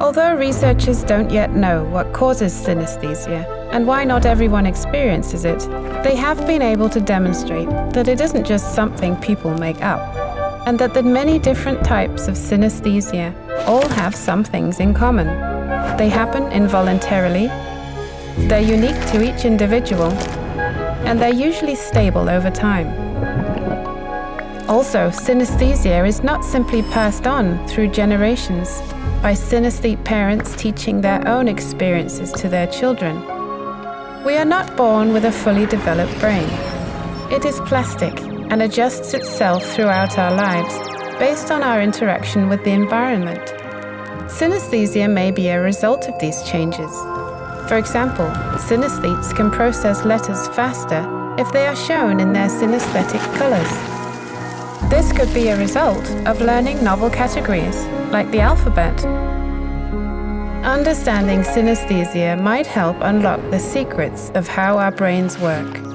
Although researchers don't yet know what causes synesthesia and why not everyone experiences it, they have been able to demonstrate that it isn't just something people make up, and that the many different types of synesthesia all have some things in common. They happen involuntarily, they're unique to each individual, and they're usually stable over time. Also, synesthesia is not simply passed on through generations by synesthete parents teaching their own experiences to their children. We are not born with a fully developed brain. It is plastic and adjusts itself throughout our lives based on our interaction with the environment. Synesthesia may be a result of these changes. For example, synesthetes can process letters faster if they are shown in their synesthetic colors. This could be a result of learning novel categories, like the alphabet. Understanding synesthesia might help unlock the secrets of how our brains work.